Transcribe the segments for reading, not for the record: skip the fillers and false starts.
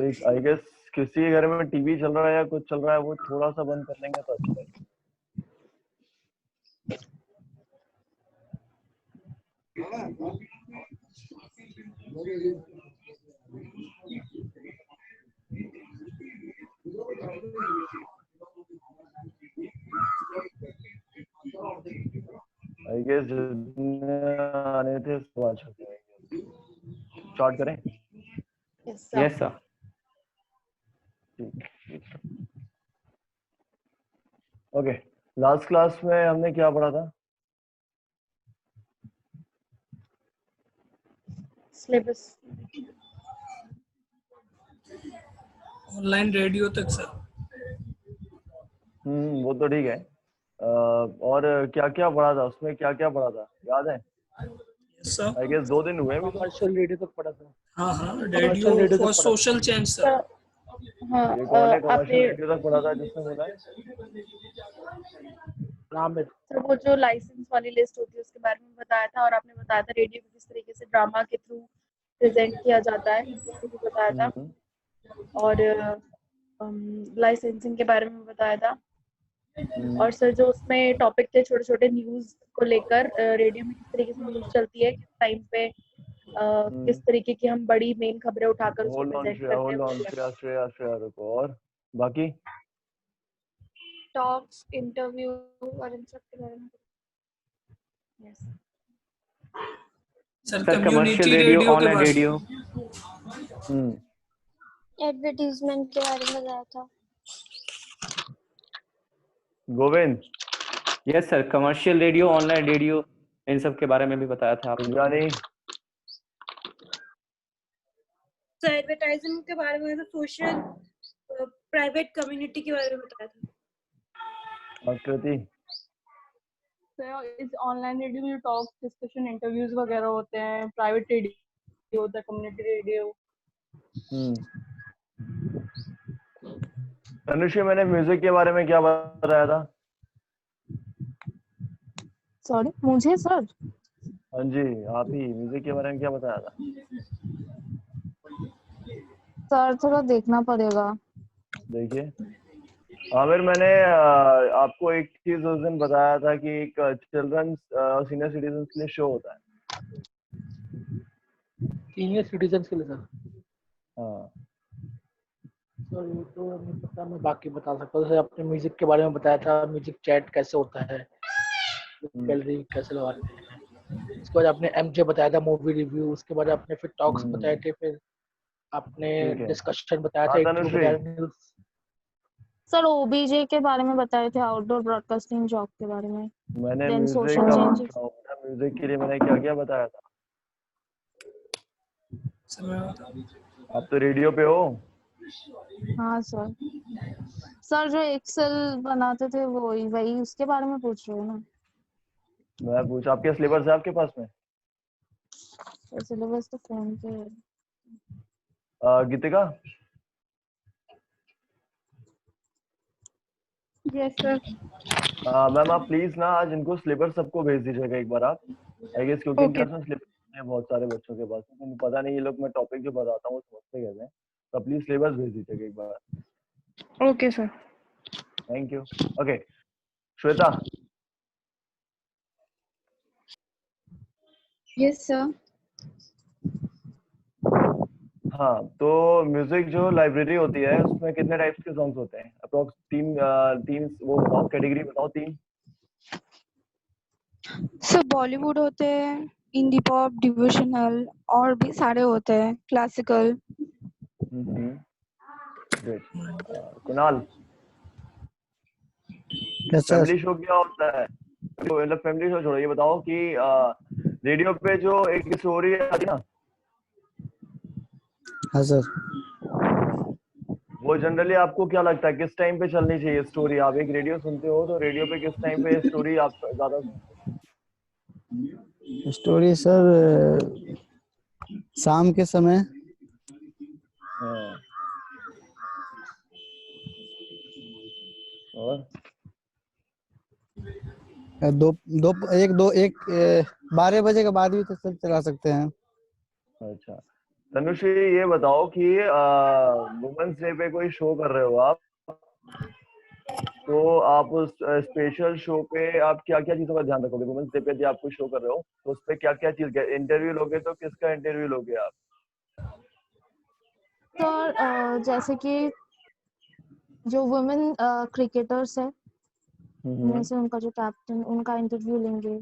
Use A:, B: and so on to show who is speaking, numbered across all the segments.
A: एक I guess किसी के घर में टीवी चल रहा है या कुछ चल रहा है, वो थोड़ा सा बंद कर लेंगे तो अच्छा है। आई गेस जितने आने थे सब आ चुके हैं। स्टार्ट करें?
B: Yes sir.
A: Okay, last class में हमने क्या पढ़ा था?
C: सिलेबस
B: ऑनलाइन रेडियो तक सर।
A: वो तो ठीक है। और क्या क्या पढ़ा था उसमें, क्या क्या पढ़ा था याद है?
B: Yes sir.
A: आई गेस 2 दिन हुए हैं।
D: कमर्शियल रेडियो तक पढ़ा था।
B: हाँ हाँ, radio for social change sir.
C: हाँ,
A: ये कौन है कमर्शियल
C: आपने
A: रेडियो तक पढ़ा था जिसने बोला है?
C: सर वो जो लाइसेंस वाली लिस्ट होती है उसके बारे में बताया था, और आपने बताया था रेडियो को किस तरीके से ड्रामा के थ्रू प्रेजेंट किया जाता है, वो भी बताया था। और लाइसेंसिंग के बारे में बताया था। और सर जो उसमें टॉपिक थे छोटे छोटे न्यूज को लेकर, रेडियो में किस तरीके से न्यूज चलती है, किस टाइम पे किस तरीके की हम बड़ी मेन खबरें उठाकर उसको प्रेजेंट करते हैं।
A: श्रेया रुको, और बाकी
C: टॉक्स, इंटरव्यू और इन सब के बारे में। Yes
B: sir,
D: sir commercial radio, online radio,
E: advertisement के बारे में बताया था।
A: Govind?
D: Yes sir, commercial radio, online radio, इन सब के बारे में भी बताया था आपने।
A: यानी
F: सर एडवर्टाइजिंग के बारे में, सोशल प्राइवेट कम्युनिटी के बारे में बताया था।
A: आकृति?
G: सर इस ऑनलाइन रेडियो में टॉक, डिस्कशन, इंटरव्यूज वगैरह होते हैं, प्राइवेट रेडियो होता है, कम्युनिटी रेडियो।
A: अनुष्का, मैंने म्यूजिक के बारे में क्या बताया था?
H: सॉरी, मुझे सर?
A: हाँ जी, आप ही। म्यूजिक के बारे में क्या बताया था?
H: सर थोड़ा देखना पड़ेगा।
A: देखिए आमिर, मैंने आपको एक चीज उस दिन बताया था कि एक चिल्ड्रंस सीनियर सिटीजन के लिए शो होता है।
D: सीनियर सिटीजन के लिए सर?
A: हाँ
D: सर ये तो नहीं पता, मैं बाकी बता सकता हूँ। जैसे आपने म्यूजिक के बारे में बताया था, म्यूजिक चैट कैसे होता है, गैलरी कैसे लगाते हैं। उसके बाद आपने एमजे बताया था, मूवी रिव्यू। उसके बाद आपने फिर टॉक्स बताए थे, फिर आपने डिस्कशन बताया था।
H: सर ओबीजे के बारे में बताए थे, आउटडोर ब्रॉडकास्टिंग जॉब के बारे में।
A: मैंने
H: then
A: music
H: social changes.
A: Music के लिए मैंने क्या क्या बताया था? आप तो रेडियो पे हो।
H: हाँ सर। सर जो एक्सेल बनाते थे वो वही उसके बारे में पूछ रहे हो ना?
A: मैं पूछा आपके सिलेबस है आपके पास में?
H: सिलेबस तो फोन पे है।
A: गीतिका?
F: Yes sir.
A: मैम आप प्लीज ना आज इनको सिलेबस सबको भेज दीजिएगा एक बार आप। आई गेस क्योंकि इनके पास सिलेबस है बहुत सारे बच्चों के पास, तो पता नहीं ये लोग मैं टॉपिक जो बताता हूँ वो समझते कैसे हैं, तो प्लीज सिलेबस भेज दीजिएगा एक बार।
F: Okay sir.
A: Thank you. Okay Shweta?
E: Yes sir.
A: हाँ, तो म्यूजिक जो लाइब्रेरी होती है उसमें कितने टाइप्स के सॉन्ग्स होते हैं? अप्रोक्स तीन वो बताओ, कैटेगरी बताओ 3।
F: सर बॉलीवुड होते हैं, इंडी पॉप, डिवोशनल और भी सारे होते हैं, classical.
A: Great. Kunal? Family show क्या होता है? मतलब फैमिली शो छोड़ो, ये बताओ कि रेडियो पे जो एक स्टोरी आती है ना। हाँ सर। वो जनरली आपको क्या लगता है किस टाइम पे चलनी चाहिए स्टोरी? आप एक रेडियो सुनते हो तो रेडियो पे किस टाइम पे स्टोरी आप ज्यादा सुनते हो?
I: स्टोरी सर शाम के समय।
A: और
I: 12 बजे के बाद भी तो सब चला सकते हैं।
A: अच्छा तनुश्री, ये बताओ कि वुमेन्स डे पे कोई शो कर रहे हो आप, तो आप उस स्पेशल शो पे आप क्या क्या चीजों का ध्यान रखोगे? वुमेन्स डे पे यदि आप कोई शो कर रहे हो तो उस पे क्या क्या चीज, इंटरव्यू लोगे तो किसका इंटरव्यू लोगे आप?
H: तो जैसे कि जो वुमेन क्रिकेटर्स है उनमें से उनका जो कैप्टन, उनका इंटरव्यू लेंगे।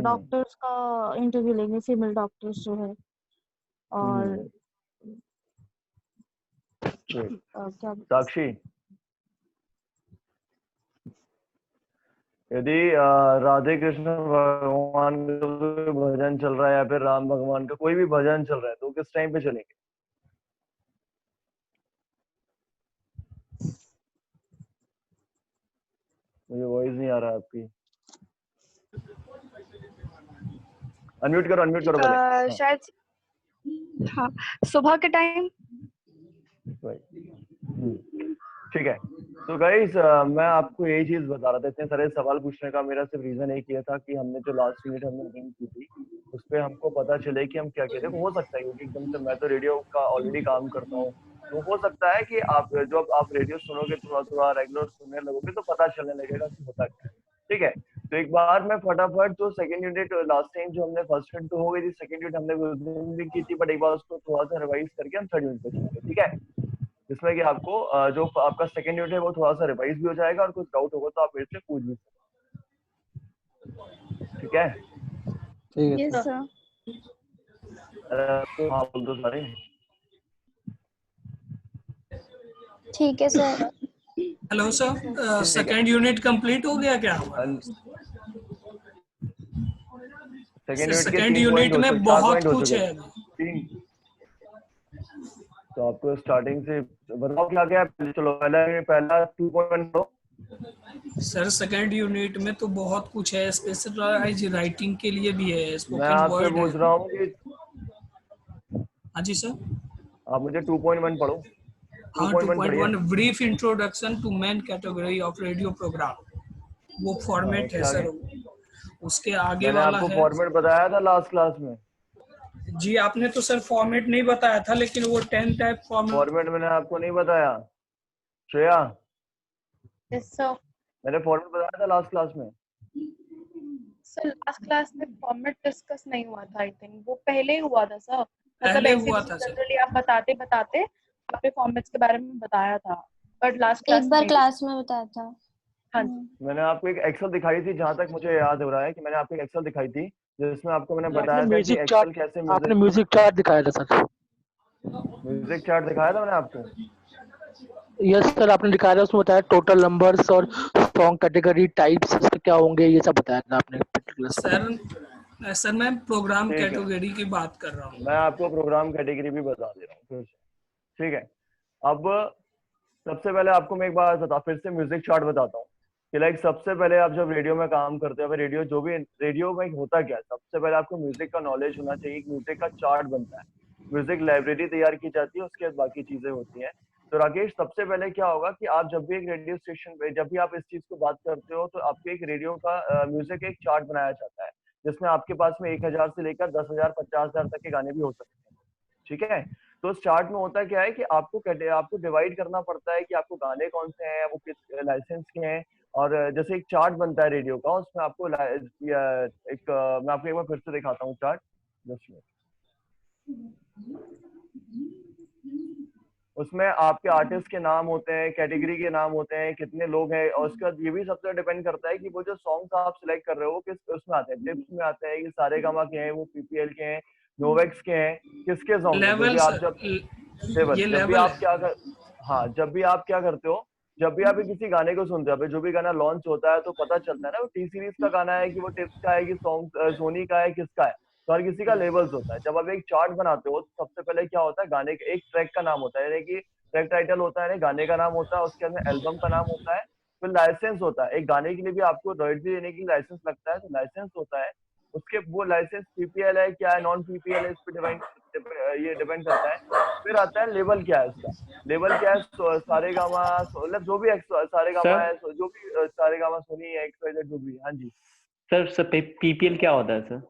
H: डॉक्टर्स का इंटरव्यू लेंगे, फीमेल डॉक्टर्स जो है। और क्या
A: साक्षी, यदि राधे कृष्ण भगवान का कोई भजन चल रहा है या फिर राम भगवान का कोई भी भजन चल रहा है तो किस टाइम पे चलेंगे? मुझे वॉइस नहीं आ रहा है आपकी। अनम्यूट करो पहले। हाँ।
J: शायद हाँ, सुबह के टाइम।
A: ठीक है। तो गाइस, मैं आपको यही चीज बता रहा था, इतने सारे सवाल पूछने का मेरा सिर्फ रीजन एक ही था कि हमने जो लास्ट यूनिट हमने मीटिंग की थी उस पे हमको पता चले कि हम क्या कहते हैं। हो सकता है क्योंकि एकदम से मैं तो रेडियो का ऑलरेडी काम करता हूँ, तो हो सकता है कि आप जब आप रेडियो सुनोगे थोड़ा थोड़ा रेगुलर सुनने लगोगे तो पता चलने लगेगा कि होता क्या है। ठीक है, तो एक बार मैं फटाफट जो सेकंड यूनिट लास्ट टाइम जो हमने फर्स्ट यूनिट तो हो गई थी, सेकंड यूनिट हमने उस दिन भी की थी, बट एक बार उसको थोड़ा सा रिवाइज करके हम थर्ड यूनिट पे चलेंगे। ठीक है, जिसमें कि आपको जो आपका सेकंड यूनिट है वो थोड़ा सा रिवाइज भी हो जाएगा और कुछ डाउट होगा तो आप मेरे से पूछ भी सकते। ठीक है?
I: ठीक है
E: यस
I: सर।
E: सर।
A: तो हाँ बोल दो सारे।
E: ठीक है sir.
B: Hello sir, second unit complete हो गया क्या हमारा? सेकंड यूनिट में बहुत कुछ है।
A: तो आपको स्टार्टिंग से बताओ क्या क्या है। चलो पहला 2.1 लो।
B: सर सेकंड यूनिट में तो बहुत कुछ है, स्पेशलाइज राइटिंग के लिए भी है,
A: मैं
B: स्पोकन
A: आपसे
B: वर्ड
A: पूछ
B: है।
A: रहा हूँ कि
B: हाँ जी सर।
A: आप मुझे 2.1 पढ़ो।
B: हाँ
A: 2.1 पढ़िए।
B: 2.1 brief introduction to main category of radio program, वो फॉर्मेट है
A: उसके
B: सर।
A: आगे
B: उसके आगे
A: मैंने
B: वाला
A: आपको
B: है
A: फॉर्मेट बताया था लास्ट क्लास में।
B: जी, आपने तो सर फॉर्मेट नहीं बताया था, लेकिन वो 10 टाइप
A: फॉर्मेट मैंने आपको नहीं बताया श्रेया।
C: Yes sir.
A: मैंने फॉर्मेट बताया था लास्ट क्लास में।
C: सर लास्ट क्लास में फॉर्मेट डिस्कस नहीं हुआ था, आई थिंक वो पहले ही हुआ था सर। मतलब
B: पहले
C: ऐसे
B: हुआ था सर।
C: जनरली आप बताते आपने फॉर्मेट्स के बारे में बताया था, बट लास्ट क्लास
E: एक बार
C: में
E: क्लास में बताया था।
C: हाँ जी।
A: मैंने आपको एक एक्सेल दिखाई थी, जहां तक मुझे याद हो रहा है कि मैंने आपको एक एक्सेल दिखाई थी जिसमें आपको मैंने
D: आपने
A: बताया था कि
D: म्यूजिक
A: एक्सेल
D: चार्ट
A: कैसे
D: आपने म्यूजिक चार्ट दिखाया था सर।
A: म्यूजिक चार्ट दिखाया था मैंने आपको।
D: यस सर, आपने दिखाया था, उसमें बताया टोटल नंबर्स और सॉन्ग कैटेगरी टाइप्स क्या होंगे, ये सब बताया था आपने पर्टिकुलर।
B: सर मैं प्रोग्राम
A: ठीक है,
B: कैटेगरी की बात कर रहा हूँ।
A: मैं आपको प्रोग्राम कैटेगरी भी बता दे रहा हूँ फिर से। ठीक है, अब सबसे पहले आपको मैं एक बात बता, फिर से म्यूजिक चार्ट बताता हूँ कि लाइक सबसे पहले आप जब रेडियो में काम करते हो, रेडियो जो भी रेडियो में होता क्या है, सबसे पहले आपको म्यूजिक का नॉलेज होना चाहिए। म्यूजिक का चार्ट बनता है, म्यूजिक लाइब्रेरी तैयार की जाती है, उसके बाद बाकी चीजें होती हैं। तो राकेश, सबसे पहले क्या होगा कि आप जब भी एक रेडियो स्टेशन पे, जब भी आप इस चीज को बात करते हो तो आपको एक रेडियो का म्यूजिक एक चार्ट बनाया जाता है, जिसमें आपके पास में 1000 से लेकर 10,000 50,000 तक के गाने भी हो सकते हैं। ठीक है, तो उस चार्ट में होता क्या है कि आपको डिवाइड करना पड़ता है कि आपको गाने कौन से हैं, वो किस लाइसेंस के हैं। और जैसे एक चार्ट बनता है रेडियो का, उसमें आपको मैं आपको एक बार फिर से दिखाता हूँ चार्ट। जस्ट उसमें आपके आर्टिस्ट के नाम होते हैं, कैटेगरी के नाम होते हैं, कितने लोग हैं, और उसके बाद ये भी सबसे डिपेंड करता है कि वो जो सॉन्ग्स आप सिलेक्ट कर रहे हो वो किस उसमें आते हैं, टिप्स में आते हैं, ये सारेगामा के हैं, वो पीपीएल के हैं, नोवेक्स के हैं, किसके सॉन्ग हैं। जो
B: लेवल
A: भी आप
B: सर,
A: लेवल,
B: ये
A: जब भी
B: लेवल
A: आप
B: है।
A: हाँ, जब भी आप क्या करते हो, जब भी आप किसी गाने को सुनते हो, जो भी गाना लॉन्च होता है तो पता चलता है ना वो टी सीरीज का गाना है कि वो टिप्स का है कि सॉन्ग सोनी का है, किसका है। तो हर किसी का लेवल्स होता है। जब आप एक चार्ट बनाते हो तो सबसे पहले क्या होता है, गाने का एक ट्रैक का नाम होता है, यानी कि ट्रैक टाइटल होता है, गाने का नाम होता है, उसके अंदर एल्बम का नाम होता है, फिर लाइसेंस होता है। एक गाने के लिए भी आपको रॉयल्टी देने के लिए लाइसेंस लगता है, तो लाइसेंस होता है। उसके वो लाइसेंस पीपीएल है क्या है, नॉन पीपीएल है, इस पे ये डिपेंड करता है। फिर आता है लेवल क्या है उसका, लेवल क्या है, सारेगामा, मतलब जो भी सारेगामा
K: सर
A: है, जो भी सारेगामा सोनी है, एक्स वाई जेड जो भी। हाँ जी
K: सर पीपीएल क्या होता है सर?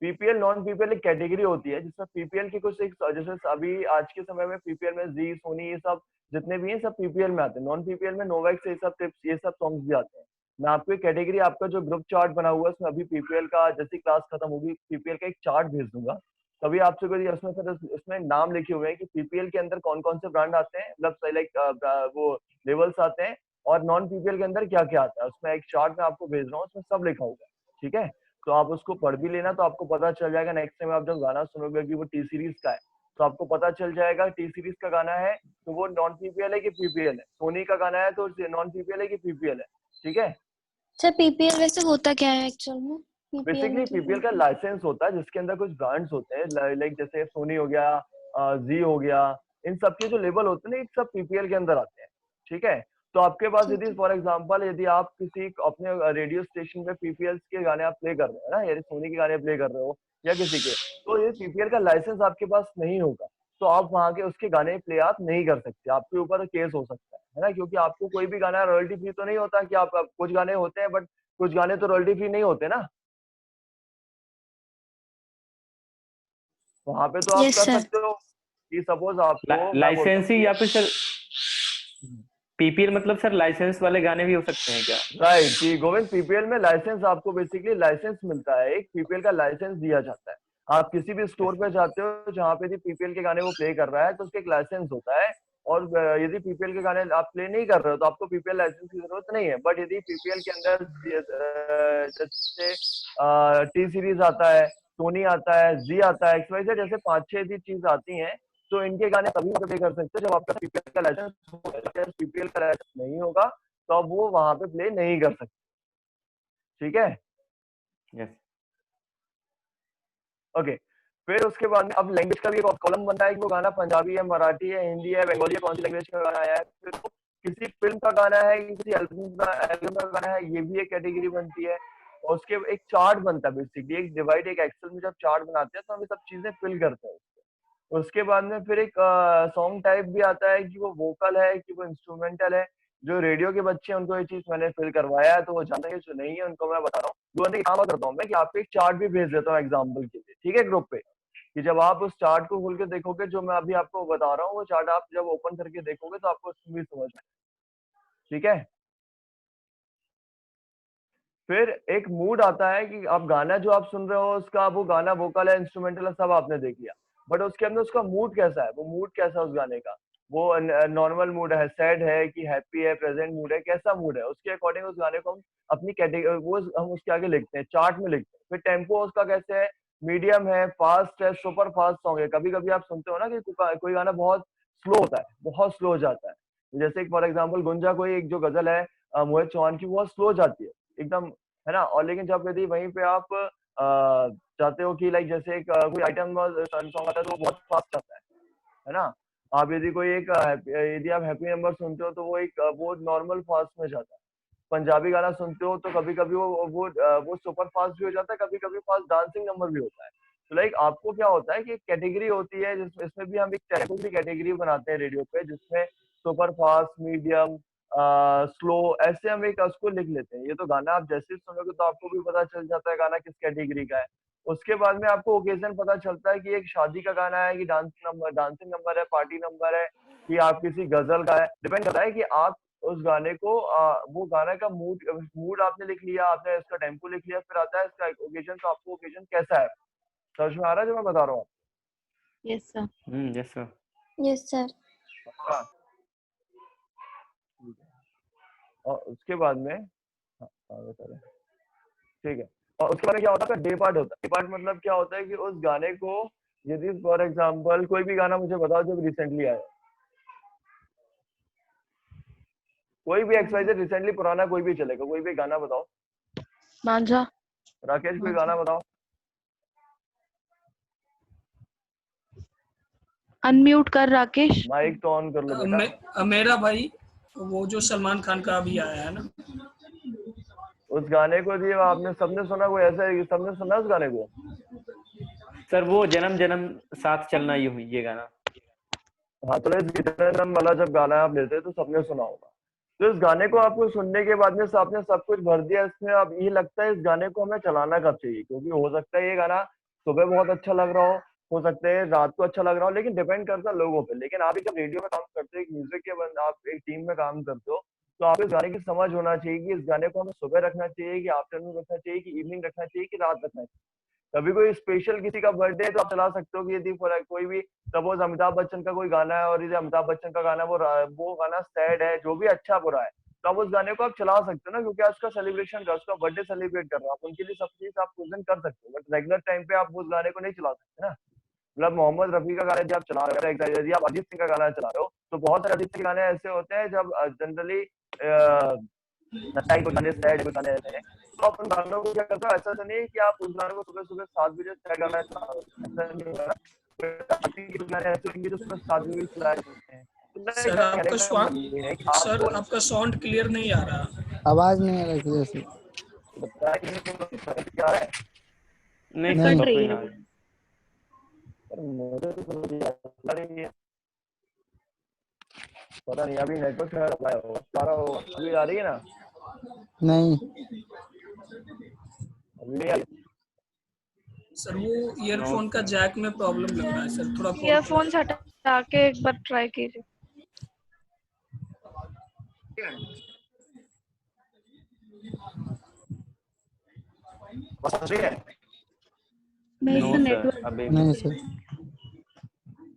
A: पीपीएल नॉन पीपीएल एक कैटेगरी होती है जिसमें पीपीएल की कुछ एक, जैसे अभी आज के समय में पीपीएल में जी, सोनी, ये सब जितने भी हैं सब पीपीएल में आते हैं। नॉन पीपीएल में नोवेक्स, ये सब टिप्स, ये सब सॉन्ग्स भी आते हैं। मैं आपको एक कैटेगरी, आपका जो ग्रुप चार्ट बना हुआ है उसमें अभी पीपीएल का, जैसी क्लास खत्म होगी पीपीएल का एक चार्ट भेज दूंगा। तभी आपसे कोई उसमें फिर उसमें नाम लिखे हुए हैं कि पीपीएल के अंदर कौन कौन से ब्रांड आते हैं, मतलब लाइक वो लेवल्स आते हैं, और नॉन पीपीएल के अंदर क्या क्या आता है। उसमें एक चार्ट मैं आपको भेज रहा हूँ, उसमें सब लिखा होगा, ठीक है। तो आप उसको पढ़ भी लेना, तो आपको पता चल जाएगा नेक्स्ट टाइम आप जब गाना सुनोगे कि वो टी सीरीज का है, तो आपको पता चल जाएगा टी सीरीज का गाना है तो वो नॉन पीपीएल है कि पीपीएल है, सोनी का गाना है तो नॉन पीपीएल है कि पीपीएल है, ठीक है।
E: सर पीपीएल वैसे होता क्या है एक्चुअल में?
A: बेसिकली पीपीएल का लाइसेंस होता है जिसके अंदर कुछ ब्रांड्स होते हैं, लाइक जैसे सोनी हो गया, जी हो गया, इन सब के जो लेबल होते हैं ना, सब पीपीएल के अंदर आते हैं, ठीक है। तो आपके पास यदि फॉर एग्जांपल यदि आप किसी अपने रेडियो स्टेशन पे पीपीएल के गाने आप प्ले कर रहे हो ना, या सोनी के गाने प्ले कर रहे हो या किसी के, तो ये पीपीएल का लाइसेंस आपके पास नहीं होगा, तो आप वहाँ के उसके गाने प्ले आप नहीं कर सकते, आपके ऊपर केस हो सकता है ना, क्योंकि आपको कोई भी गाना रॉयल्टी फ्री तो नहीं होता कि आप कुछ गाने होते हैं बट कुछ गाने तो रॉयल्टी फ्री नहीं होते ना, वहां पे तो आप कर सकते हो कि सपोज आपको
K: लाइसेंसी या फिर सर पीपीएल मतलब सर लाइसेंस वाले गाने भी हो सकते हैं क्या?
A: राइट जी गोविंद, पीपीएल में लाइसेंस आपको बेसिकली लाइसेंस मिलता है, एक पीपीएल का लाइसेंस दिया जाता है। आप किसी भी स्टोर पे जाते हो जहाँ पे भी पीपीएल के गाने वो प्ले कर रहा है तो उसका एक लाइसेंस होता है, और यदि पीपीएल के गाने आप प्ले नहीं कर रहे हो तो आपको पीपीएल लाइसेंस की जरूरत नहीं है। बट यदि पीपीएल के अंदर जैसे टी सीरीज आता है, सोनी आता है, जी आता है, एक्सवाइजेड, जैसे 5-6 चीज आती हैं, तो इनके गाने तभी प्ले कर सकते हैं जब आपका पीपीएल का लाइसेंस होगा। पीपीएल का लाइसेंस नहीं होगा तो अब वो वहां पे प्ले नहीं कर सकते, ठीक है।
K: यस
A: ओके, फिर उसके बाद में अब लैंग्वेज का भी एक कॉलम बनता है कि वो गाना पंजाबी है, मराठी है, हिंदी है, बंगाली है, कौन सी लैंग्वेज का गाना आया है। फिर वो किसी फिल्म का गाना है, किसी एल्बम का गाना है, ये भी एक कैटेगरी बनती है। और उसके एक चार्ट बनता है, बेसिकली एक डिवाइड, एक एक्सेल में जब चार्ट बनाते हैं तो हम ये सब चीजें फिल करते हैं। उसके बाद में फिर एक सॉन्ग टाइप भी आता है कि वो वोकल है कि वो इंस्ट्रूमेंटल है। जो रेडियो के बच्चे हैं उनको ये चीज मैंने फिल करवाया है तो वो जानते हैं, जो नहीं है उनको मैं बता रहा हूँ। दो घंटे काम करता हूँ मैं कि आपको एक चार्ट भी भेज देता हूँ एग्जाम्पल के लिए, ठीक है, ग्रुप पे, कि जब आप उस चार्ट को खोल के देखोगे जो मैं अभी आपको बता रहा हूँ, वो चार्ट आप जब ओपन करके देखोगे तो आपको उसमें भी समझ में, ठीक है। फिर एक मूड आता है कि आप गाना जो आप सुन रहे हो उसका वो गाना वोकल है, इंस्ट्रूमेंटल है, सब आपने देख लिया, बट उसके अंदर उसका मूड कैसा है, वो मूड कैसा है उस गाने का, वो नॉर्मल मूड है, सैड है कि हैप्पी है, प्रेजेंट मूड है, कैसा मूड है, उसके अकॉर्डिंग उस गाने को हम अपनी कैटेगरी वो हम उसके आगे लिखते हैं, चार्ट में लिखते हैं। फिर टेम्पो उसका कैसे है, मीडियम है, फास्ट है, सुपर फास्ट सॉन्ग है। कभी कभी आप सुनते हो ना कि कोई गाना बहुत स्लो होता है, बहुत स्लो जाता है, जैसे फॉर एग्जाम्पल गुंजा कोई एक जो गजल है मोहित चौहान की, बहुत स्लो जाती है एकदम, है ना। और लेकिन जब यदि वहीं पे आप चाहते हो कि लाइक जैसे एक कोई आइटम सॉन्ग आता है तो वो बहुत फास्ट आता है ना। आप यदि कोई एक यदि आप हैप्पी नंबर सुनते हो तो वो एक वो नॉर्मल फास्ट में जाता है। पंजाबी गाना सुनते हो तो कभी कभी वो सुपर फास्ट भी हो जाता है, कभी कभी फास्ट डांसिंग नंबर भी होता है। तो लाइक आपको क्या होता है कि एक कैटेगरी होती है जिसमें इसमें भी हम एक टेम्पो की कैटेगरी बनाते हैं रेडियो पे, जिसमें सुपर फास्ट, मीडियम, स्लो, ऐसे हम एक उसको लिख लेते हैं। ये तो गाना आप जैसे सुनोगे तो आपको भी पता चल जाता है गाना किस कैटेगरी का है। उसके बाद में आपको ओकेजन पता चलता है कि एक शादी का गाना है कि डांसिंग नंबर है, पार्टी नंबर है, कि आप किसी गजल का है। डिपेंड करता है कि आप उस गाने को वो गाने का मूड आपने लिख लिया, आपने इसका टेम्पो लिख लिया, फिर आता है इसका ओकेजन, तो आपको ओकेजन कैसा है समझ में आ रहा है जो मैं बता रहा हूँ?
C: Yes sir.
K: Yes sir.
E: Yes sir.
A: और उसके बाद में ठीक है, और उसके बाद में क्या होता है, डे पार्ट होता है। डे पार्ट मतलब क्या होता है कि उस गाने को यदि फॉर एग्जांपल कोई भी गाना मुझे बताओ जो रिसेंटली आया, कोई भी एक्सवाइजेड रिसेंटली पुराना कोई भी चलेगा, कोई भी गाना बताओ।
C: मांझा।
A: राकेश कोई गाना बताओ।
C: अनम्यूट कर राकेश।
A: माइक तो ऑन कर लो बेटा।
B: मेरा भाई वो जो सलमान खान का अभी आया है ना,
A: उस गाने को जी आपने सबने सुना, कोई ऐसा है सबने सुना उस गाने को?
K: सर वो जन्म जन्म साथ चलना यूं ही, ये गाना।
A: हाँ, तो इस जन्म वाला जब गाना आप लेते हैं तो सबने सुना होगा। तो इस गाने को आपको सुनने के बाद में आपने सब कुछ भर दिया इसमें, अब ये लगता है इस गाने को हमें चलाना कब चाहिए, क्योंकि हो सकता है ये गाना सुबह बहुत अच्छा लग रहा हो सकता है रात को अच्छा लग रहा हो, लेकिन डिपेंड करता है लोगों पे। लेकिन आप जब रेडियो में काम करते हो, एक म्यूजिक के बंद आप एक टीम में काम करते हो, तो आपको इस गाने की समझ होना चाहिए कि इस गाने को हमें सुबह रखना चाहिए कि आफ्टरनून रखना चाहिए कि इवनिंग रखना चाहिए कि रात रखना चाहिए। कभी कोई स्पेशल किसी का बर्थडे है तो आप चला सकते हो कि यदि कोई भी सपोज अमिताभ बच्चन का कोई गाना है और यदि अमिताभ बच्चन का गाना वो गाना सैड है, जो भी अच्छा बुरा है, तो आप उस गाने को आप चला सकते हो ना, क्योंकि आज उसका सेलिब्रेशन का उसका बर्थडे सेलिब्रेट कर रहा हो आप, उनके लिए सब चीज आप उस दिन कर सकते हो। बट रेगुलर टाइम पे आप उस गाने को नहीं चला सकते ना। मतलब मोहम्मद रफी का गाना यदि आप चला रहे हो, यदि आप अरिजीत सिंह का गाना चला रहे हो, तो बहुत सारे अरिजीत सिंह के गाने ऐसे होते हैं जब जनरली कोई गाने सैड, कोई गाने ऐसे हैं, तो आप उन गानों को क्या करते हो, ऐसा तो नहीं है कि आप उस गाने को सुबह सुबह 7 बजे सैड गाना चला रहे हो, ऐसा नहीं होगा ना। कुछ गाने ऐसे होंगे जो सुबह 7 बजे चलाए जाते हैं। तो मैं
B: सर
A: कहने
B: आपका
A: का मतलब ये है कि
B: सर
A: आपको
B: आपका साउंड क्लियर नहीं आ रहा।
I: आवाज नहीं आ रहा क्लियर से।
A: बताया क्या है।
K: नहीं
I: नहीं
K: सर
C: कट रही
K: नहीं
C: है
K: आ रही।
C: आवाज।
A: पर मुझे तो समझ आ रही है, पता नहीं अभी नेटवर्क शायद अप्लाई होगा, सारा होगा। अभी आ रही है ना?
I: नहीं
A: अभी नहीं आ रही।
B: सर वो
K: नो
B: ईयरफोन का
K: सर।
B: जैक में प्रॉब्लम लग रहा है सर, थोड़ा खोल के
J: ईयरफोन्स
B: लगाइए।
J: हटा के एक बार ट्राई कीजिए।
A: बस आ रही है?
C: नहीं
K: नो
C: सर,
K: सर
C: नेटवर्क
K: अभी
C: प्रॉब्लम
I: नहीं
C: है।
I: सर।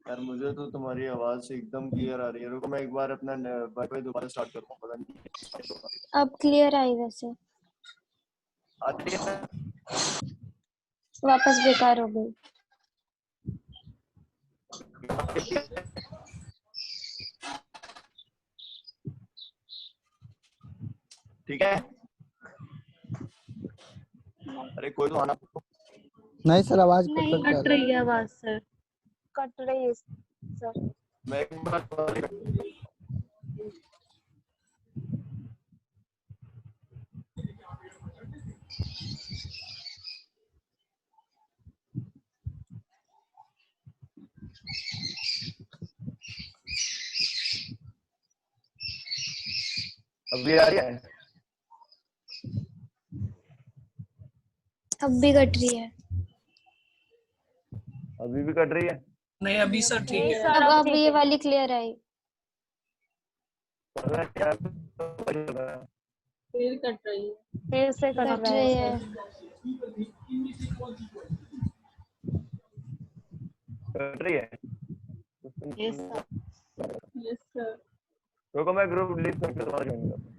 A: यार मुझे तो तुम्हारी आवाज एकदम क्लियर आ रही है। रुको मैं एक बार अपना वाईफाई दोबारा स्टार्ट करूँ, पता नहीं
E: अब क्लियर आई वैसे,
A: आ रही है।
E: वापस बेकार हो गई।
A: ठीक है, अरे कोई तो आना।
I: नहीं सर, आवाज कट
C: नहीं,
I: कट के आ
C: कट
I: रही
C: रही है आवाज सर।
H: कट रही है सर।
A: मैं एक बार अभी आ रही है?
E: अब भी कट रही है।
A: अभी भी कट रही है?
B: नहीं अभी सर ठीक
H: नहीं
B: है।
H: सर,
E: अब
H: ठीक
E: ये
H: है।
E: वाली क्लियर आई।
A: पता नहीं क्या चल रहा है।
G: फिर कट रही है।
H: फिर से कट
E: कट
H: रहा है
E: रही
H: सर।
E: है।
A: कट रही है?
C: Yes sir.
G: Yes sir.
A: रुको मैं ग्रुप डिलीट करके दोबारा ज्वाइन करता हूँ।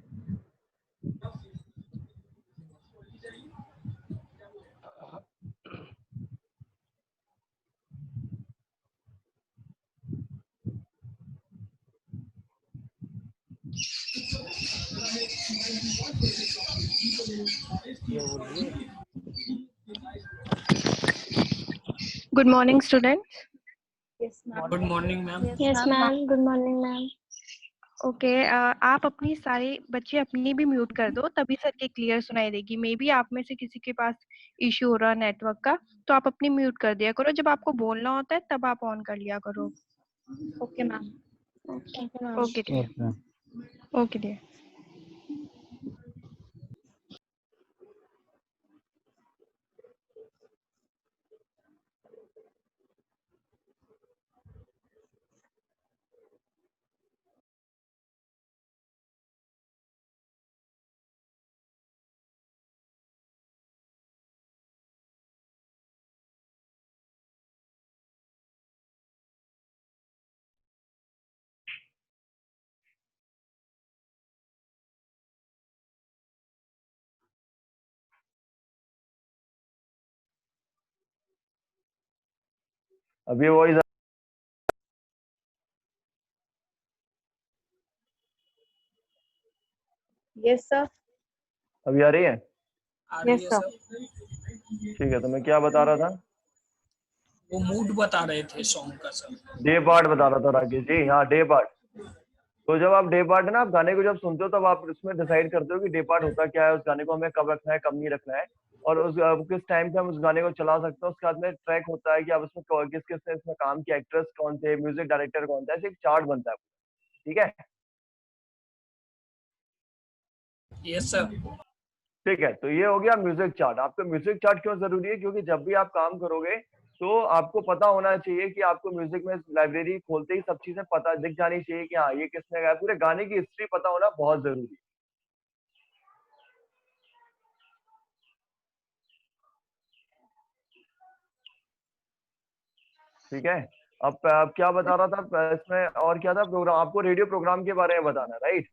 A: क्या बोल रही है?
J: Good morning students.
C: Yes ma'am.
B: Good morning ma'am.
E: Yes ma'am, good morning ma'am.
J: Okay, आप अपनी सारी बच्चे अपनी भी म्यूट कर दो, तभी सर की क्लियर सुनाई देगी। मे बी आप में से किसी के पास इश्यू हो रहा है नेटवर्क का, तो आप अपनी म्यूट कर दिया करो। जब आपको बोलना होता है तब आप ऑन कर लिया करो।
C: Okay ma'am.
H: Okay ma'am.
J: Okay dear.
I: Okay.
J: Okay dear.
A: अभी वॉइस
C: यस सर।
A: अभी आ रही है?
B: आ रही
C: यस
B: है
C: सर।
B: सर।
A: ठीक है, तो मैं क्या बता रहा था?
B: वो मूड बता रहे थे सॉन्ग का सर।
A: डे पार्ट बता रहा था राकेश जी। हाँ, डे पार्ट। तो जब आप डे पार्ट है ना, आप गाने को जब सुनते हो तब आप उसमें डिसाइड करते हो कि डे पार्ट होता क्या है, उस गाने को हमें कब रखना है, कब नहीं रखना है, और उस किस टाइम पे हम उस गाने को चला सकते हैं। उसके बाद में ट्रैक होता है कि आप उसमें किस किस ने इसमें काम किया, एक्ट्रेस कौन थे, म्यूजिक डायरेक्टर कौन था, ऐसे एक चार्ट बनता है। ठीक है?
B: Yes sir.
A: ठीक है, तो ये हो गया म्यूजिक चार्ट। आपको म्यूजिक चार्ट क्यों जरूरी है? क्योंकि जब भी आप काम करोगे तो आपको पता होना चाहिए कि आपको म्यूजिक में लाइब्रेरी खोलते ही सब चीजें पता दिख जानी चाहिए कि हाँ ये किसने गाया, पूरे गाने की हिस्ट्री पता होना बहुत जरूरी है। ठीक है, अब क्या बता रहा था इसमें, और क्या था प्रोग्राम? आपको रेडियो प्रोग्राम के बारे में बताना, राइट?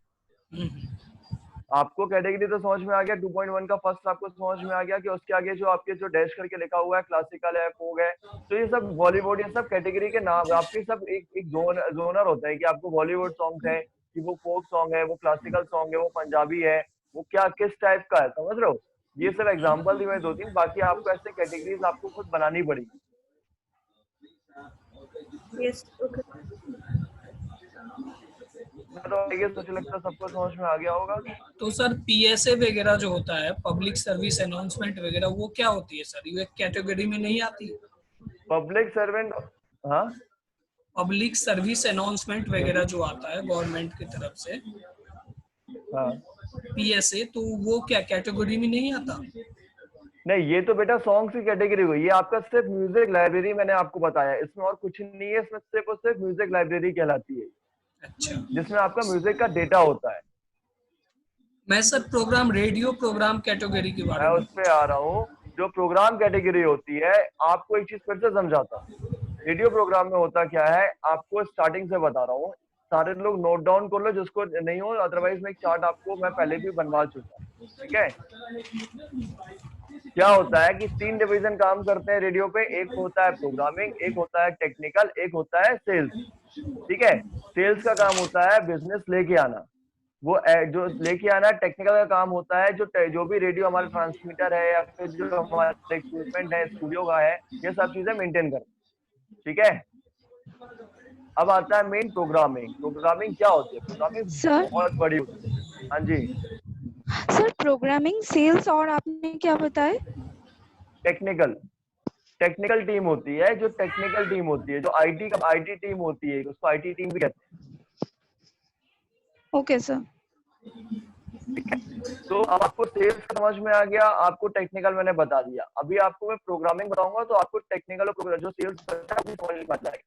A: आपको कैटेगरी तो समझ में आ गया, 2.1 का फर्स्ट आपको समझ में आ गया कि उसके आगे जो आपके जो डैश करके लिखा हुआ है क्लासिकल है, फोक है, तो ये सब बॉलीवुड, ये सब कैटेगरी के नाम आपके सब एक जोनर होता है कि आपको बॉलीवुड सॉन्ग है कि वो फोक सॉन्ग है, वो क्लासिकल सॉन्ग है, वो पंजाबी है, वो क्या किस टाइप का है, समझ रहे हो? ये सब एग्जाम्पल दी मैं 2-3, बाकी आपको ऐसे कैटेगरीज आपको खुद बनानी पड़ेगी।
F: Yes, okay.
A: तो मुझे लगता है सबको समझ में आ गया होगा।
B: तो सर पीएसए वगैरह जो होता है, पब्लिक सर्विस अनाउंसमेंट वगैरह, वो क्या होती है सर? ये कैटेगरी में नहीं आती?
A: पब्लिक सर्वेंट, हाँ,
B: पब्लिक सर्विस अनाउंसमेंट वगैरह जो आता है गवर्नमेंट की तरफ से,
A: हाँ,
B: पीएसए, तो वो क्या कैटेगरी में नहीं आता?
A: नहीं, ये तो बेटा सॉन्ग की कैटेगरी हुई। ये आपका सिर्फ म्यूजिक लाइब्रेरी मैंने आपको बताया, इसमें और कुछ नहीं है, इसमें सिर्फ और सिर्फ म्यूजिक लाइब्रेरी कहलाती है।
B: अच्छा,
A: जिसमें आपका म्यूजिक का डेटा होता है।
B: मैं sir program, radio program category के बारे
A: मैं
B: में
A: उस पे आ रहा हूँ। जो प्रोग्राम कैटेगरी होती है, आपको एक चीज फिर से समझाता हूँ। रेडियो प्रोग्राम में होता क्या है, आपको स्टार्टिंग से बता रहा हूँ, सारे लोग नोट डाउन कर लो जिसको नहीं हो, अदरवाइज मैं एक चार्ट आपको मैं पहले भी बनवा चुका हूँ। ठीक है, क्या होता है कि 3 डिवीजन काम करते हैं रेडियो पे। एक होता है प्रोग्रामिंग, एक होता है टेक्निकल, एक होता है सेल्स। ठीक है, सेल्स का काम होता है बिजनेस लेके आना, वो जो लेके आना। टेक्निकल का काम होता है जो भी रेडियो हमारा ट्रांसमीटर है या फिर जो हमारा इक्विपमेंट है स्टूडियो का है, ये सब चीजें मेंटेन करना। ठीक है, अब आता है मेन प्रोग्रामिंग। प्रोग्रामिंग क्या होती है? प्रोग्रामिंग
L: सर,
A: बहुत बड़ी होती है। हाँ जी
L: सर प्रोग्रामिंग, सेल्स और आपने क्या बताया?
A: टेक्निकल टीम होती है, जो टेक्निकल टीम होती है, जो आईटी टीम होती है, उसको आईटी टीम भी कहते हैं।
L: Okay sir.
A: तो अब आपको सेल्स समझ में आ गया, आपको टेक्निकल मैंने बता दिया। अभी आपको मैं प्रोग्रामिंग बताऊंगा तो आपको टेक्निकल और जो सेल्स बचा है समझ में आ जाएगा।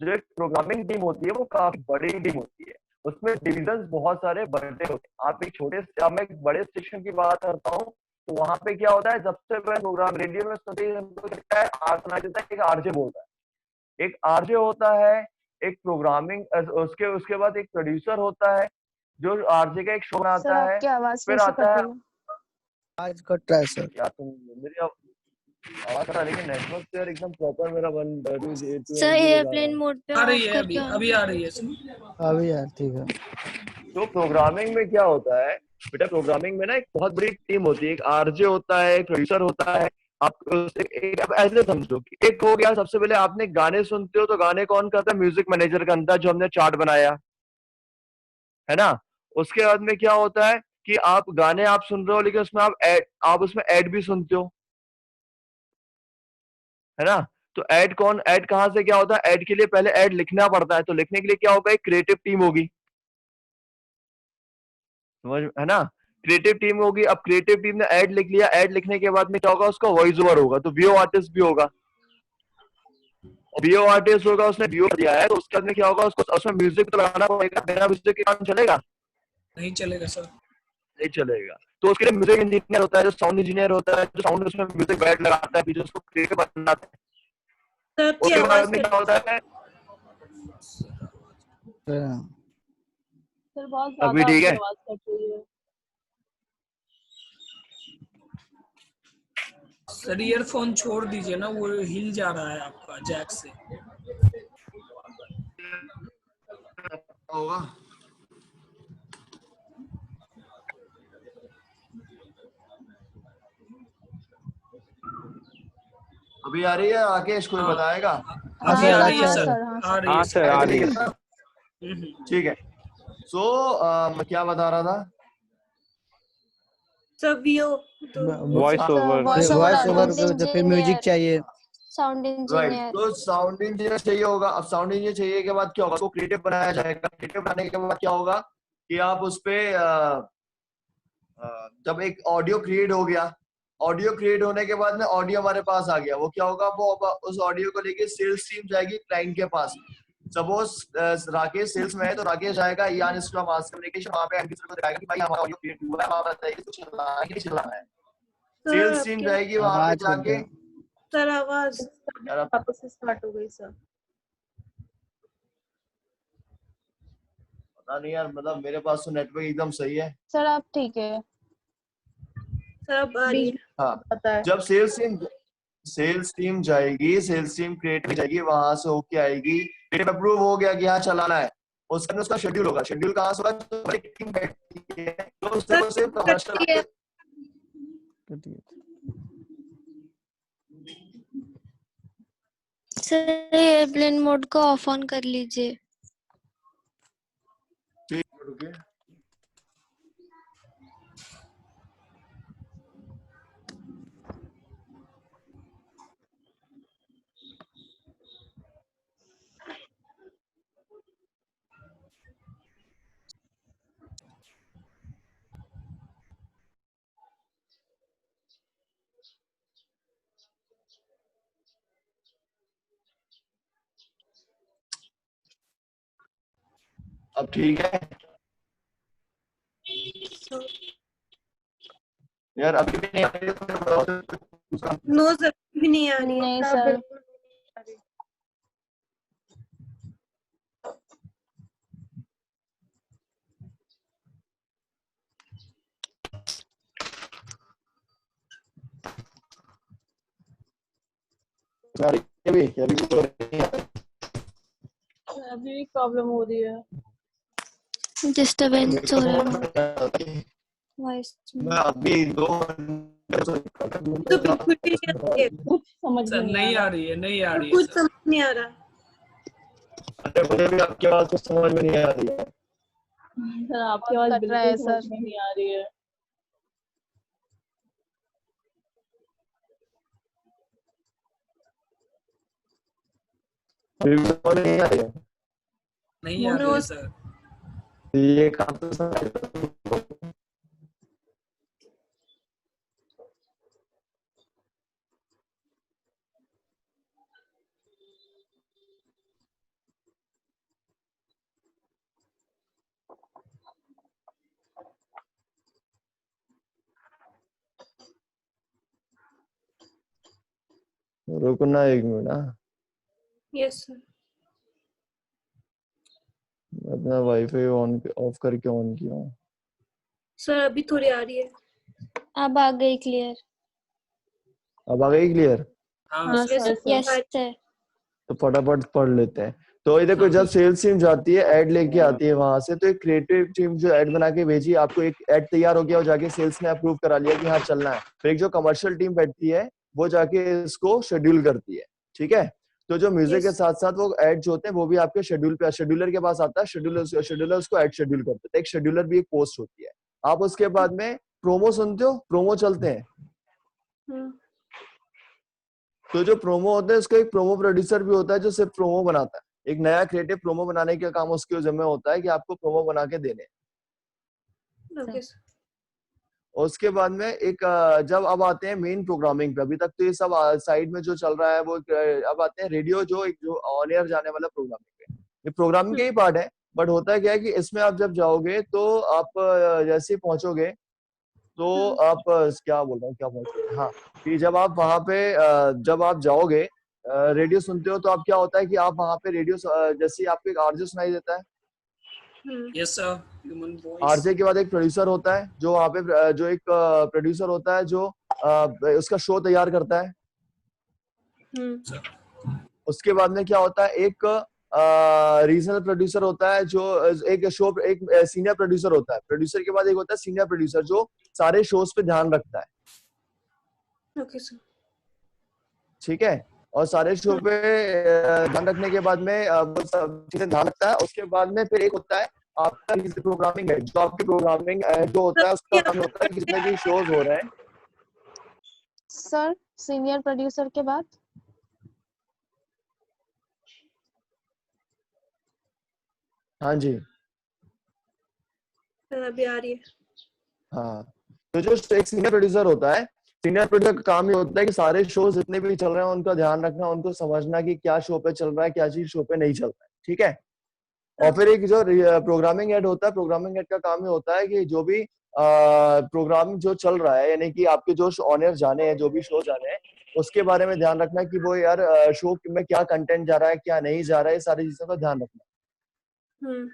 A: जो एक प्रोग्रामिंग टीम होती है वो काफी बड़ी टीम होती है, उसमें डिविजन बहुत सारे बड़े होते हैं। आप एक छोटे से, मैं एक बड़े सेक्शन की बात करता हूँ, तो वहां पे क्या होता है, सबसे पहले प्रोग्राम रेडियो में एक आरजे बोलता है, एक आरजे होता है, एक प्रोग्रामिंग, उसके बाद एक प्रोड्यूसर होता है जो आरजे का एक शो बनाता
H: सर
A: है।
H: आपकी आवाज
A: फिर
H: फिर से
A: आता
H: कट
A: है,
H: रही है।
I: आज कट रहा है सर।
A: या तुम मेरी आवाज आ रही है? नेटवर्क तो यार एकदम प्रॉपर मेरा 1
E: सर एयरप्लेन मोड पे
B: आ रही
E: ऑफ
B: है,
E: करके
B: अभी आ रही है सर।
I: अभी यार ठीक है।
A: तो प्रोग्रामिंग में क्या होता है बेटा, प्रोग्रामिंग में ना एक बहुत बड़ी टीम होती है, एक आरजे होता है, एक प्रोड्यूसर होता है। आप ऐसे समझो कि एक हो गया, सबसे पहले आपने गाने सुनते हो तो गाने कौन करता है? म्यूजिक मैनेजर का अंदर जो हमने चार्ट बनाया है ना। उसके बाद में क्या होता है कि आप गाने आप सुन रहे हो, लेकिन उसमें आप उसमें ऐड भी सुनते हो, है ना। तो ऐड कहाँ से क्या होता है? ऐड के लिए पहले ऐड लिखना पड़ता है, तो लिखने के लिए क्या होगा? एक क्रिएटिव टीम होगी, समझ है ना। क्रिएटिव टीम होगी। अब क्रिएटिव टीम ने ऐड लिख लिया, ऐड लिखने के बाद में क्या होगा? उसका वॉइस ओवर होगा, तो वीओ आर्टिस्ट भी होगा। वीओ आर्टिस्ट होगा, उसने वीओ दिया है, तो उसके बाद में क्या होगा? उसको उसमें म्यूजिक तो लगाना पड़ेगा, बिना म्यूजिक के काम चलेगा?
B: नहीं चलेगा सर,
A: नहीं चलेगा। तो उसके लिए म्यूजिक इंजीनियर होता है, जो साउंड इंजीनियर होता है, जो साउंड उसमें म्यूजिक बैठ लगाता है, फिर उसको क्रिएटिव बनाता है। उसके बाद में क्या होता है?
G: सर बहुत
A: अभी
G: ज्यादा
A: ठीक
G: आपकी
A: है?
G: आवाज कट रही है।
B: सर ईयरफोन छोड़ दीजिए ना, वो हिल जा रहा है आपका जैक से।
A: होगा अभी आ रही है? राकेश कोई बताएगा?
B: अभी आ रही है
I: हाँ
B: सर,
H: सर,
B: आ रही है
K: हाँ सर, आ रही है।
A: ठीक है। सो मैं क्या बता रहा था?
F: सब VO
K: voice over.
I: Voice over
E: sound
I: तो फिर म्यूजिक
E: इंजीनियर,
I: चाहिए।
E: Sound
A: right,
E: engineer.
A: तो साउंड इंजीनियर चाहिए होगा। अब साउंड इंजीनियर चाहिए के बाद क्या होगा? उसको क्रिएटिव बनाया जाएगा। क्रिएटिव बनाने के बाद क्या होगा कि आप उस पे जब एक ऑडियो क्रिएट हो गया, ऑडियो क्रिएट होने के बाद में ऑडियो हमारे पास आ गया, वो क्या होगा, वो उस ऑडियो को लेके सेल्स टीम जाएगी क्लाइंट के पास। सपोज राकेश सेल्स में है, तो राकेश जाएगा यान इंस्टीट्यूट ऑफ मास कम्युनिकेशन, वहां पे एंड को दिखाएगा कि भाई हमारा ऑडियो क्रिएट हुआ है, वहां बताइए कुछ चला है कि नहीं चला है। सेल्स टीम जाएगी वहां पे
I: आवाज कट
A: जाके।
I: गया।
F: सर आवाज
C: वापस से स्टार्ट हो गई सर।
A: पता नहीं यार, मतलब मेरे पास तो नेटवर्क एकदम सही है।
H: सर आप ठीक है।
F: सर अब आ रही है।
A: हाँ, जब सेल्स टीम जाएगी, सेल्स टीम क्रिएटिव जाएगी, वहां से होके आएगी, क्रिएटिव अप्रूव हो गया कि हाँ चलाना है, उसका उसका शेड्यूल होगा। शेड्यूल कहाँ से होगा, तो एक टीम बैठती है जो सिर्फ कमर्शियल।
E: सर एयरप्लेन मोड को ऑफ ऑन कर लीजिए।
A: ठीक है, रुकिए। अब ठीक है यार, अभी भी नहीं आ रही है।
F: नो सर भी नहीं आ रही है।
H: नहीं सर।
G: अभी प्रॉब्लम हो रही है।
E: डिस्टरबेंस हो रहा है वॉइस में।
A: मैं अभी 2
F: तो बिल्कुल भी नहीं आ रही है।
G: कुछ समझ
B: सर
G: में
B: नहीं आ रही है, नहीं आ रही है
F: कुछ
B: सर।
F: समझ नहीं आ रहा।
A: अरे मुझे भी आपकी आवाज कुछ समझ में नहीं आ रही है।
G: सर आपकी आवाज
H: कट रहा है
G: बिल्कुल
H: सर।
G: समझ में नहीं आ रही है।
A: अभी भी समझ नहीं आ रही है।
B: नहीं आ रही है सर।
A: ये काम तो समझ। रुकना 1 मिनट। हाँ,
F: यस सर।
A: अपना वाईफाई ऑन ऑफ करके ऑन किया हूँ।
F: सर अभी थोड़ी आ रही है।
E: अब आ गई क्लियर।
A: अब आ गई क्लियर?
E: हाँ सर, यस सर।
A: तो फटाफट पढ़ लेते हैं। तो ये देखो, जब सेल्स टीम जाती है, ऐड लेके आती है वहां से, तो एक क्रिएटिव टीम जो ऐड बना के भेजी, आपको एक ऐड तैयार हो गया और जाके सेल्स ने अप्रूव करा लिया कि हाँ चलना है। फिर एक जो कमर्शियल टीम बैठती है, वो जाके इसको शेड्यूल करती है। ठीक है, तो जो म्यूजिक के साथ साथ वो ऐड जो होते हैं, वो भी आपके शेड्यूल पे, शेड्यूलर के पास आता है। शेड्यूलर उसको ऐड शेड्यूल करते हैं। एक शेड्यूलर भी एक पोस्ट होती है। आप उसके बाद में प्रोमो सुनते हो, प्रोमो चलते हैं। तो जो प्रोमो होता है, उसका एक प्रोमो प्रोड्यूसर भी होता है जो सिर्फ प्रोमो बनाता है। एक नया क्रिएटिव प्रोमो बनाने का काम उसके जिम्मे होता है कि आपको प्रोमो बना के देने। उसके बाद में एक जब अब आते हैं मेन प्रोग्रामिंग पे। अभी तक तो ये सब साइड में जो चल रहा है वो, अब आते हैं रेडियो, जो एक जो ऑन एयर जाने वाला प्रोग्रामिंग पे। ये प्रोग्रामिंग का ही पार्ट है, बट होता क्या है कि इसमें आप जब जाओगे तो आप जैसे ही पहुंचोगे तो आप क्या बोल रहा हूँ, क्या पहुंचोगे, हाँ, कि जब आप वहां पे जब आप जाओगे रेडियो सुनते हो, तो आप क्या होता है कि आप वहां पे रेडियो जैसे ही आपको एक आरजे सुनाई देता है।
B: Yes sir, human voice.
A: RJ के बाद एक प्रोड्यूसर होता है जो वहां पे, जो एक प्रोड्यूसर होता है जो उसका शो तैयार करता है। उसके बाद में क्या होता है, एक रीजनल प्रोड्यूसर होता है जो एक शो, एक सीनियर प्रोड्यूसर होता है। प्रोड्यूसर के बाद एक होता है सीनियर प्रोड्यूसर जो सारे शोज पे ध्यान रखता है।
F: Okay sir.
A: ठीक है, और सारे शो पे ध्यान रखने के बाद में वो सब चीजें ध्यान रखता है। उसके बाद में फिर एक होता है आपका प्रोग्रामिंग है, जो आपकी प्रोग्रामिंग जो होता है उसका काम होता है कि जितने भी शोज हो रहे हैं।
H: सर सीनियर प्रोड्यूसर के बाद
A: हाँ जी,
F: सर अभी आ रही है।
A: हाँ, तो जो एक सीनियर प्रोड्यूसर होता है, सीनियर प्रोड्यूसर का काम ये होता है कि सारे शो जितने भी चल रहे हैं उनका ध्यान रखना, उनको समझना कि क्या शो पे चल रहा है, क्या चीज शो पे नहीं चल रहा है, ठीक है। और फिर एक जो प्रोग्रामिंग हेड होता है, प्रोग्रामिंग हेड का काम ये होता है कि जो भी प्रोग्राम जो चल रहा है, यानी कि आपके जो ऑनर जाने हैं, जो भी शो जाने हैं, उसके बारे में ध्यान रखना कि वो यार शो में क्या कंटेंट जा रहा है, क्या नहीं जा रहा है, ये सारी चीजों का ध्यान रखना।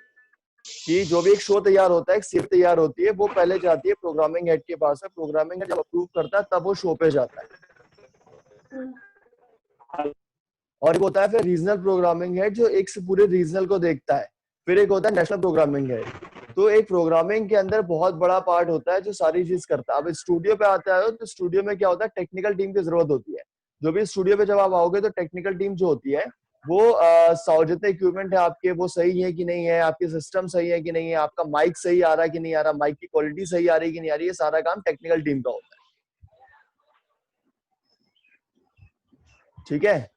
A: कि जो भी एक शो तैयार होता है, एक स्क्रिप्ट तैयार होती है, वो पहले जाती है प्रोग्रामिंग हेड के पास है, प्रोग्रामिंग हेड जब अप्रूव करता है तब वो शो पे जाता है। और एक होता है फिर रीजनल प्रोग्रामिंग हेड, जो एक से पूरे रीजनल को देखता है। फिर एक होता है नेशनल प्रोग्रामिंग हेड। तो एक प्रोग्रामिंग के अंदर बहुत बड़ा पार्ट होता है जो सारी चीज करता है। अब स्टूडियो पे आता है तो स्टूडियो में क्या होता है, टेक्निकल टीम की जरूरत होती है। जो भी स्टूडियो पे जब आप आओगे तो टेक्निकल टीम जो होती है वो जितने इक्विपमेंट है आपके वो सही है कि नहीं है, आपके सिस्टम सही है कि नहीं है, आपका माइक सही आ रहा है कि नहीं आ रहा, माइक की क्वालिटी सही आ रही है कि नहीं आ रही, ये सारा काम टेक्निकल टीम का होता है, ठीक है।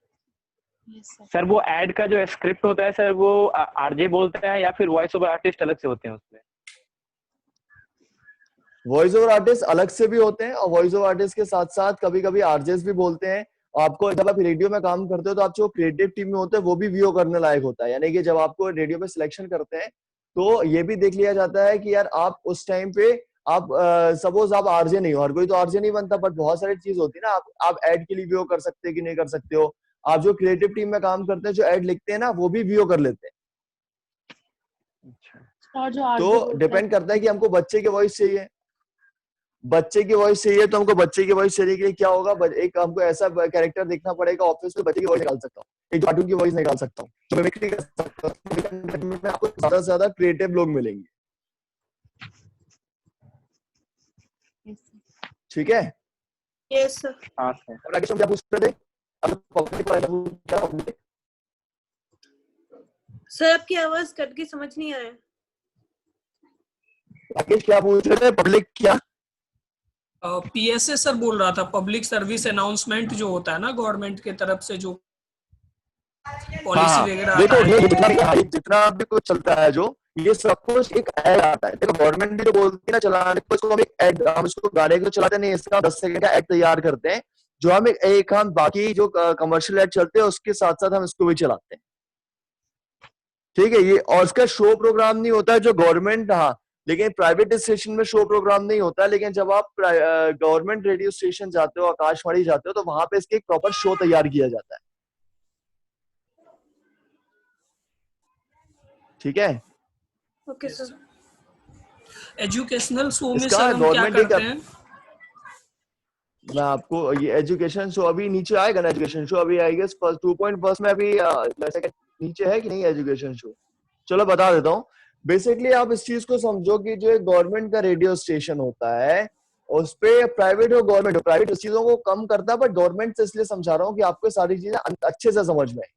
K: सर वो एड का जो स्क्रिप्ट होता है सर, वो आरजे बोलते हैं या फिर वॉइस ओवर आर्टिस्ट अलग से होते हैं उसमें?
A: वॉइस ओवर आर्टिस्ट अलग से भी होते हैं और वॉइस ओवर आर्टिस्ट के साथ साथ कभी कभी आरजेस भी बोलते हैं। आपको जब आप रेडियो में काम करते हो तो आप जो क्रिएटिव टीम में होते हैं वो भी वीओ करने लायक होता है। यानी कि जब आपको रेडियो पे सिलेक्शन करते हैं तो ये भी देख लिया जाता है कि यार आप उस टाइम पे आप सपोज आप आरजे नहीं हो, हर कोई तो आरजे नहीं बनता, बट बहुत सारी चीज होती है ना, आप एड के लिए वीओ कर सकते हैं कि नहीं कर सकते हो। आप जो क्रिएटिव टीम में काम करते हैं, जो एड लिखते हैं ना, वो भी वीओ कर लेते हैं।
C: और जो
A: तो डिपेंड करता है कि हमको बच्चे की वॉइस चाहिए, बच्चे की वॉइस चाहिए तो हमको बच्चे की वॉइस चाहिए कि क्या होगा, एक हमको ऐसा कैरेक्टर देखना पड़ेगा ऑफिस में, बच्चे की वॉइस निकाल सकता हूँ, एक कार्टून की वॉइस निकाल सकता हूँ, तो मिमिक्री कर सकता हूँ, आपको ज्यादा से ज्यादा क्रिएटिव लोग मिलेंगे, ठीक है।
F: Yes sir.
K: हाँ सर।
A: राकेश हम क्या पूछ रहे थे?
F: सर आपकी आवाज कट के समझ नहीं आया।
A: राकेश क्या पूछ रहे थे? पब्लिक क्या?
B: पीएसए सर बोल रहा था, पब्लिक सर्विस अनाउंसमेंट जो होता है ना गवर्नमेंट की तरफ से, जो पॉलिसी वगैरह
A: देखो
B: आता है,
A: ये जितना भी कुछ चलता है, जो ये सब कुछ एक ऐड आता है। देखो गवर्नमेंट भी तो बोलती है ना चलाने को, इसको हम एक ऐड, हम इसको गाने को चलाते नहीं, इसका 10 सेकंड का ऐड तैयार करते हैं, जो हम एक हम बाकी जो कमर्शियल ऐड चलते हैं उसके साथ साथ हम इसको भी चलाते हैं, ठीक है। ये और इसका शो प्रोग्राम नहीं होता है जो गवर्नमेंट, हाँ लेकिन प्राइवेट स्टेशन में शो प्रोग्राम नहीं होता है, लेकिन जब आप गवर्नमेंट रेडियो स्टेशन जाते हो, आकाशवाणी जाते हो, तो वहां पे इसके एक प्रॉपर शो तैयार किया जाता है, ठीक है।
F: Okay sir.
B: एजुकेशनल शो में
A: इसका
B: सर हम क्या
A: गवर्नमेंट
B: करते हैं?
A: मैं आपको ये एजुकेशन शो अभी नीचे आएगा ना, एजुकेशन शो अभी आई गेस 2.1 में अभी नीचे है कि नहीं एजुकेशन शो, चलो बता देता हूँ। बेसिकली आप इस चीज को समझो कि जो एक गवर्नमेंट का रेडियो स्टेशन होता है, उस पे प्राइवेट हो गवर्नमेंट हो, प्राइवेट इस चीजों को कम करता है, बट गवर्नमेंट से इसलिए समझा रहा हूँ कि आपको सारी चीजें अच्छे से समझ में आए,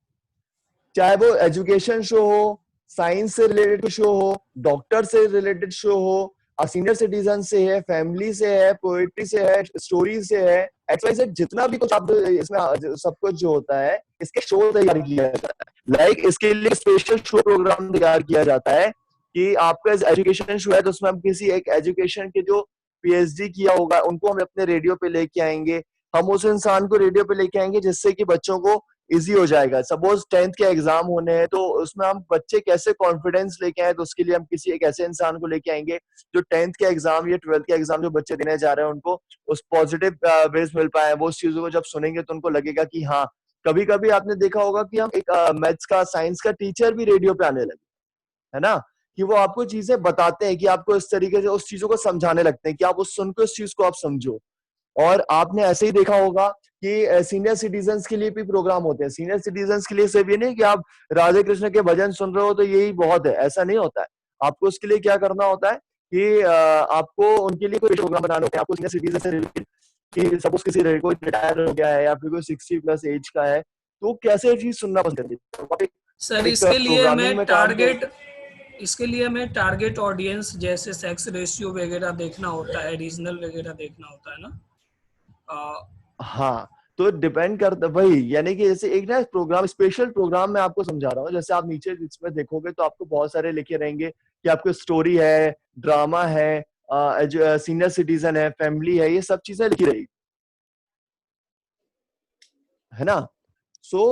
A: चाहे वो एजुकेशन शो हो, साइंस से रिलेटेड शो हो, डॉक्टर से रिलेटेड शो हो, सीनियर सिटीजन से है, फैमिली से है, पोएट्री से है, स्टोरी से है, एक्सवाइजेड जितना भी कुछ आप इसमें सब कुछ जो होता है, इसके शो तैयार किया जाता है। लाइक इसके लिए स्पेशल शो प्रोग्राम तैयार किया जाता है कि आपका एजुकेशन शो है तो उसमें हम किसी एक एजुकेशन के जो पीएचडी किया होगा उनको हम अपने रेडियो पे लेके आएंगे, हम उस इंसान को रेडियो पे लेके आएंगे जिससे कि बच्चों को इजी हो जाएगा। सपोज 10th के एग्जाम होने हैं तो उसमें हम बच्चे कैसे कॉन्फिडेंस लेके आए, तो उसके लिए हम किसी एक ऐसे इंसान को लेके आएंगे जो 10th के एग्जाम या 12th के एग्जाम जो बच्चे देने जा रहे हैं उनको उस पॉजिटिव बेस मिल पाए। वो उस चीजों को जब सुनेंगे तो उनको लगेगा कि हाँ, कभी कभी आपने देखा होगा कि हम एक मैथ्स का, साइंस का टीचर भी रेडियो पे आने लगे, है ना, कि वो आपको चीजें बताते हैं कि आपको इस तरीके से उस चीजों को समझाने लगते हैं कि आप उस सुन के उस चीज को आप समझो। और आपने ऐसे ही देखा होगा कि सीनियर सिटीजन्स के लिए भी प्रोग्राम होते हैं। सीनियर सिटीजन्स के लिए सिर्फ ये नहीं कि आप राधे कृष्ण के भजन सुन रहे हो तो यही बहुत है, ऐसा नहीं होता है। आपको उसके लिए क्या करना होता है कि आपको उनके लिए कोई प्रोग्राम बनाना होता है। आपको सीनियर सिटीजन से रिलेटेड कि सपोज किसी कोई रिटायर हो गया है या फिर कोई 60+ एज का है, तो कैसे चीज सुनना पसंद करते हैं
B: सर। इसके लिए मैं टारगेट ऑडियंस जैसे सेक्स रेशियो वगैरह देखना होता है, रीजनल वगैरह देखना होता है ना।
A: हाँ, तो डिपेंड करता वही, यानी कि जैसे एक ना प्रोग्राम, स्पेशल प्रोग्राम मैं आपको समझा रहा हूँ। जैसे आप नीचे इसमें देखोगे तो आपको बहुत सारे लिखे रहेंगे कि आपको स्टोरी है, ड्रामा है, सीनियर सिटीजन है, फैमिली है, ये सब चीजें लिखी रहेगी, है ना। सो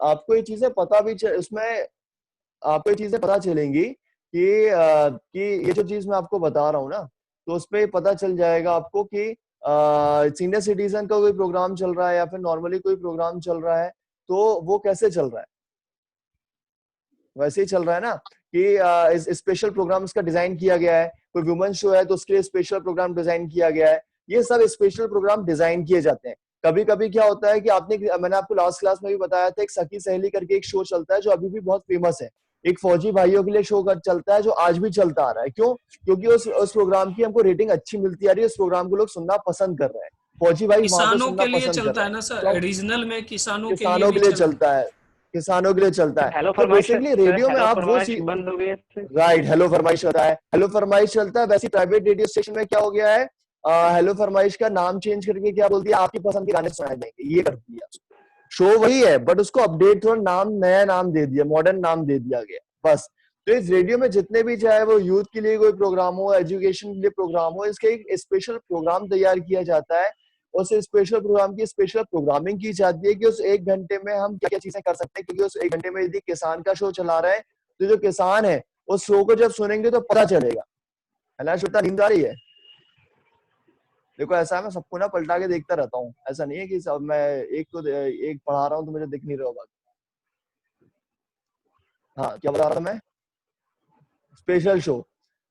A: आपको ये चीजें पता भी उसमें आपको ये चीजें पता चलेंगी कि ये जो चीज मैं आपको बता रहा हूँ ना, तो उसपे पता चल जाएगा आपको कि सीनियर सिटीजन का कोई प्रोग्राम चल रहा है या फिर नॉर्मली कोई प्रोग्राम चल रहा है, तो वो कैसे चल रहा है। वैसे ही चल रहा है ना कि स्पेशल प्रोग्राम उसका डिजाइन किया गया है, कोई वुमेन शो है तो उसके लिए स्पेशल प्रोग्राम डिजाइन किया गया है। ये सब स्पेशल प्रोग्राम डिजाइन किए जाते हैं। कभी कभी क्या होता है कि मैंने आपको लास्ट क्लास में भी बताया था, एक सखी सहेली करके एक शो चलता है जो अभी भी बहुत फेमस है, एक फौजी भाइयों के लिए शो चलता है जो आज भी चलता आ रहा है। क्यों? क्योंकि उस प्रोग्राम की हमको रेटिंग अच्छी मिलती आ रही है, उस प्रोग्राम को लोग सुनना पसंद कर रहे हैं, फौजी भाई वहां पे
B: किसानों
A: सुनना
B: के लिए
A: पसंद कर
B: चलता
A: रहे
B: है
A: हैं।
B: ना
A: तो
B: सर, रीजनल में किसानों के
A: किसानों
B: लिए
A: के लिए
B: भी
A: चलता है, किसानों के लिए चलता है।
K: हेलो
A: तो
K: फरमाइश
A: बेसिकली रेडियो में
K: हेलो
A: आप वो
K: फरमाइश बंद हो गई है।
A: राइट, हेलो फरमाइश चलता है, हेलो फरमाइश चलता है। वैसे प्राइवेट रेडियो स्टेशन में क्या हो गया है, हेलो फरमाइश का नाम चेंज करके क्या बोल दिया, आपकी पसंद के गाने सुनाए जाएंगे, ये कर दिया। शो वही है बट उसको अपडेट थोड़ा नया नाम दे दिया, मॉडर्न नाम दे दिया गया बस। तो इस रेडियो में जितने भी, चाहे वो यूथ के लिए कोई प्रोग्राम हो, एजुकेशन के लिए प्रोग्राम हो, इसके एक स्पेशल प्रोग्राम तैयार किया जाता है। उस स्पेशल प्रोग्राम की स्पेशल प्रोग्रामिंग की जाती है कि उस 1 घंटे में हम क्या क्या चीजें कर सकते हैं। क्योंकि उस 1 घंटे में यदि किसान का शो चला रहे हैं तो जो किसान है उस शो को जब सुनेंगे तो पता चलेगा, है ना। श्रोता नींद आ रही है? देखो ऐसा है, मैं सबको ना पलटा के देखता रहता हूँ, ऐसा नहीं है कि सब मैं एक पढ़ा रहा हूँ तो मुझे दिख नहीं रहा होगा। हाँ, क्या बता रहा था मैं? स्पेशल शो,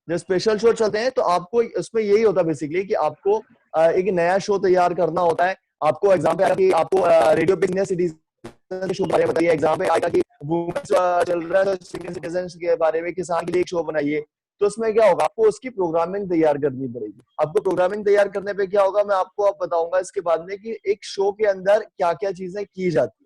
A: जब स्पेशल शो चलते हैं तो आपको उसमें यही होता है बेसिकली कि आपको एक नया शो तैयार करना होता है। आपको एग्जाम पे आएगा कि आपको रेडियो पे सीनियर सिटीजन के शो के बारे में बताइए, एग्जाम पे आएगा कि वुमेन चल रहा है तो सीनियर सिटीजन के बारे में, किसान के लिए एक शो बनाइए। तो उसमें क्या होगा, आपको उसकी प्रोग्रामिंग तैयार करनी पड़ेगी। आपको प्रोग्रामिंग तैयार करने पे क्या होगा, मैं आपको अब बताऊंगा इसके बाद में कि एक शो के अंदर क्या क्या चीजें की जाती